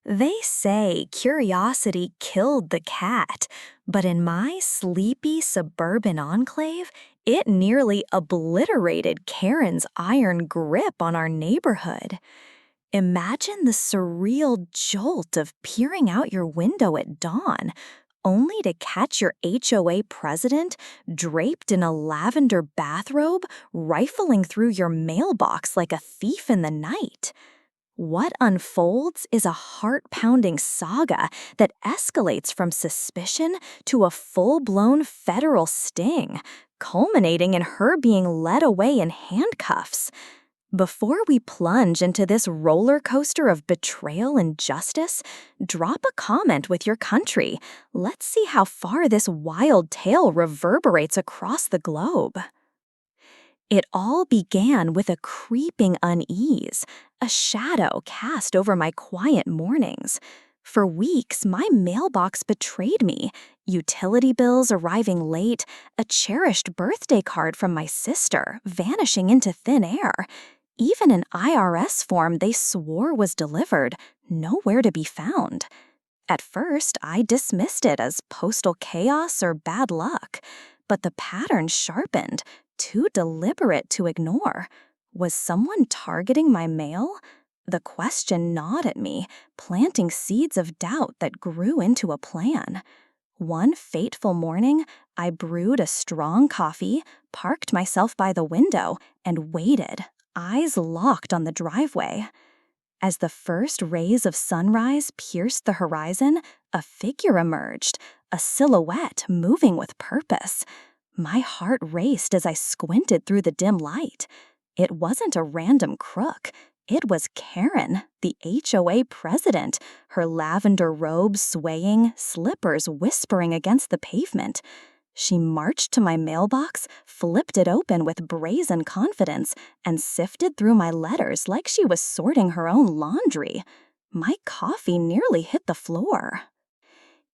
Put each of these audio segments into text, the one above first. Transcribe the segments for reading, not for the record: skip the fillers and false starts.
They say curiosity killed the cat, but in my sleepy suburban enclave, it nearly obliterated Karen's iron grip on our neighborhood. Imagine the surreal jolt of peering out your window at dawn, only to catch your HOA president draped in a lavender bathrobe rifling through your mailbox like a thief in the night. What unfolds is a heart-pounding saga that escalates from suspicion to a full-blown federal sting, culminating in her being led away in handcuffs. Before we plunge into this roller coaster of betrayal and justice, drop a comment with your country. Let's see how far this wild tale reverberates across the globe. It all began with a creeping unease, a shadow cast over my quiet mornings. For weeks, my mailbox betrayed me. Utility bills arriving late, a cherished birthday card from my sister vanishing into thin air. Even an IRS form they swore was delivered, nowhere to be found. At first, I dismissed it as postal chaos or bad luck, but the pattern sharpened, too deliberate to ignore. Was someone targeting my mail? The question gnawed at me, planting seeds of doubt that grew into a plan. One fateful morning, I brewed a strong coffee, parked myself by the window, and waited, eyes locked on the driveway. As the first rays of sunrise pierced the horizon, a figure emerged, a silhouette moving with purpose. My heart raced as I squinted through the dim light. It wasn't a random crook. It was Karen, the HOA president, her lavender robe swaying, slippers whispering against the pavement. She marched to my mailbox, flipped it open with brazen confidence, and sifted through my letters like she was sorting her own laundry. My coffee nearly hit the floor.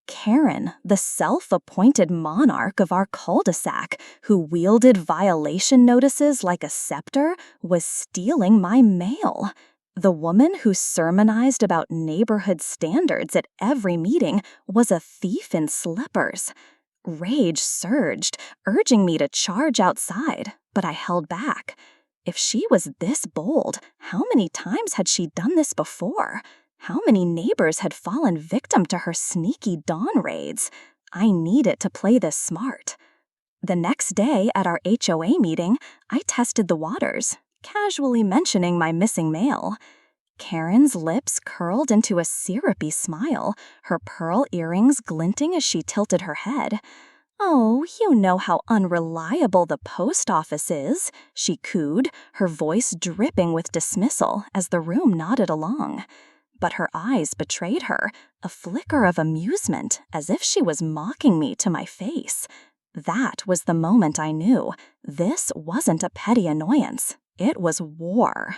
Karen, the self-appointed monarch of our cul-de-sac, who wielded violation notices like a scepter, was stealing my mail. The woman who sermonized about neighborhood standards at every meeting was a thief in slippers. Rage surged, urging me to charge outside, but I held back. If she was this bold, how many times had she done this before? How many neighbors had fallen victim to her sneaky dawn raids? I needed to play this smart. The next day at our HOA meeting, I tested the waters, casually mentioning my missing mail. Karen's lips curled into a syrupy smile, her pearl earrings glinting as she tilted her head. "Oh, you know how unreliable the post office is," she cooed, her voice dripping with dismissal as the room nodded along. But her eyes betrayed her, a flicker of amusement, as if she was mocking me to my face. That was the moment I knew. This wasn't a petty annoyance. It was war.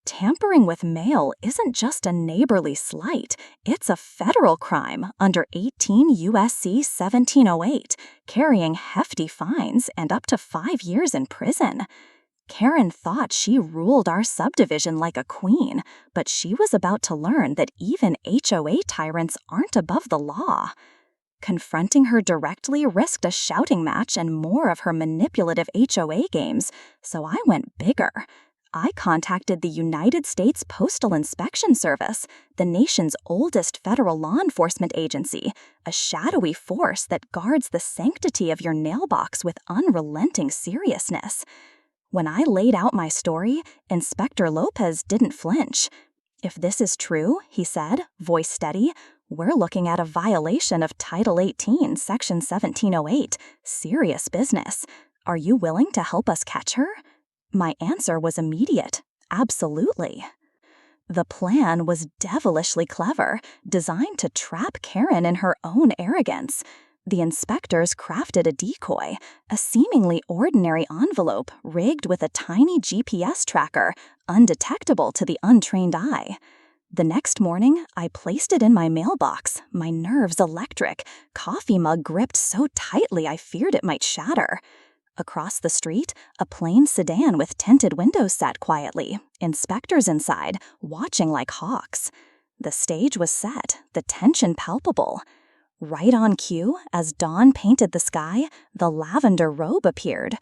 Tampering with mail isn't just a neighborly slight, it's a federal crime under 18 U.S.C. 1708, carrying hefty fines and up to 5 years in prison. Karen thought she ruled our subdivision like a queen, but she was about to learn that even HOA tyrants aren't above the law. Confronting her directly risked a shouting match and more of her manipulative HOA games, so I went bigger. I contacted the United States Postal Inspection Service, the nation's oldest federal law enforcement agency, a shadowy force that guards the sanctity of your mailbox with unrelenting seriousness. When I laid out my story, Inspector Lopez didn't flinch. "If this is true," he said, voice steady, "we're looking at a violation of Title 18, Section 1708, serious business. Are you willing to help us catch her?" My answer was immediate. Absolutely. The plan was devilishly clever, designed to trap Karen in her own arrogance. The inspectors crafted a decoy, a seemingly ordinary envelope rigged with a tiny GPS tracker, undetectable to the untrained eye. The next morning, I placed it in my mailbox, my nerves electric, coffee mug gripped so tightly I feared it might shatter. Across the street, a plain sedan with tinted windows sat quietly, inspectors inside, watching like hawks. The stage was set, the tension palpable. Right on cue, as dawn painted the sky, the lavender robe appeared.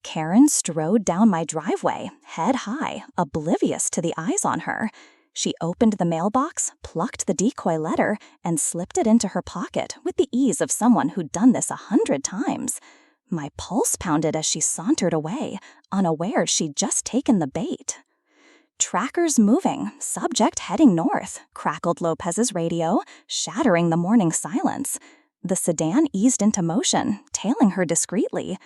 Karen strode down my driveway, head high, oblivious to the eyes on her. She opened the mailbox, plucked the decoy letter, and slipped it into her pocket with the ease of someone who'd done this 100 times. My pulse pounded as she sauntered away, unaware she'd just taken the bait. "Trackers moving, subject heading north," crackled Lopez's radio, shattering the morning silence. The sedan eased into motion, tailing her discreetly.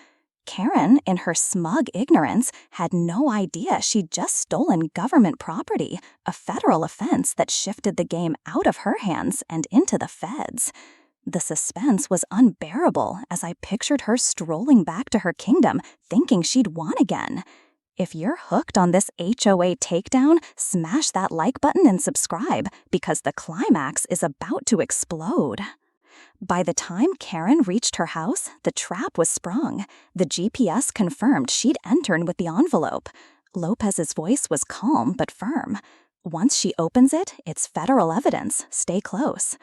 Karen, in her smug ignorance, had no idea she'd just stolen government property, a federal offense that shifted the game out of her hands and into the feds. The suspense was unbearable as I pictured her strolling back to her kingdom, thinking she'd won again. If you're hooked on this HOA takedown, smash that like button and subscribe, because the climax is about to explode. By the time Karen reached her house, the trap was sprung. The GPS confirmed she'd entered with the envelope. Lopez's voice was calm but firm. "Once she opens it, it's federal evidence. Stay close."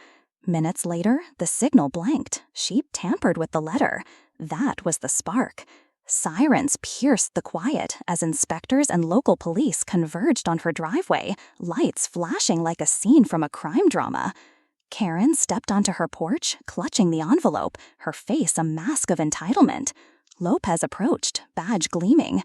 Minutes later, the signal blanked. She'd tampered with the letter. That was the spark. Sirens pierced the quiet as inspectors and local police converged on her driveway, lights flashing like a scene from a crime drama. Karen stepped onto her porch, clutching the envelope, her face a mask of entitlement. Lopez approached, badge gleaming.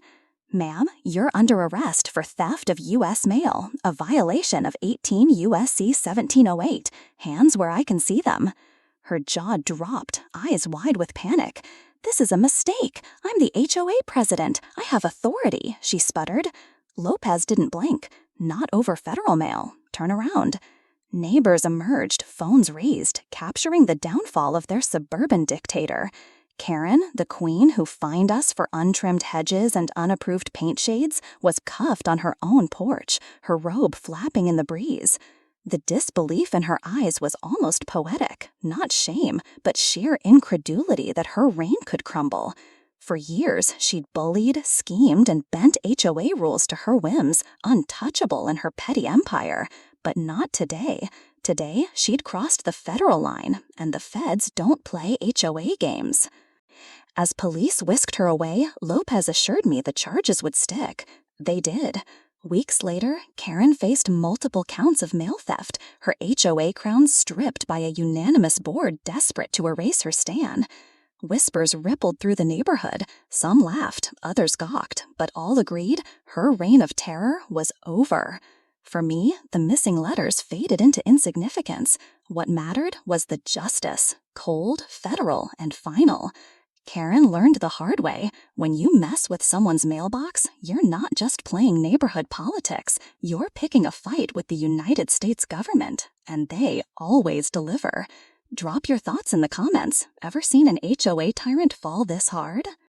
"Ma'am, you're under arrest for theft of U.S. mail, a violation of 18 U.S.C. 1708. Hands where I can see them." Her jaw dropped, eyes wide with panic. "This is a mistake. I'm the HOA president. I have authority," she sputtered. Lopez didn't blink. "Not over federal mail. Turn around." Neighbors emerged, phones raised, capturing the downfall of their suburban dictator. Karen, the queen who fined us for untrimmed hedges and unapproved paint shades, was cuffed on her own porch, her robe flapping in the breeze. The disbelief in her eyes was almost poetic, not shame, but sheer incredulity that her reign could crumble. For years, she'd bullied, schemed, and bent HOA rules to her whims, untouchable in her petty empire. But not today. Today, she'd crossed the federal line, and the feds don't play HOA games. As police whisked her away, Lopez assured me the charges would stick. They did. Weeks later, Karen faced multiple counts of mail theft, her HOA crown stripped by a unanimous board desperate to erase her stain. Whispers rippled through the neighborhood. Some laughed, others gawked, but all agreed her reign of terror was over. For me, the missing letters faded into insignificance. What mattered was the justice, cold, federal, and final. Karen learned the hard way. When you mess with someone's mailbox, you're not just playing neighborhood politics. You're picking a fight with the United States government, and they always deliver. Drop your thoughts in the comments. Ever seen an HOA tyrant fall this hard?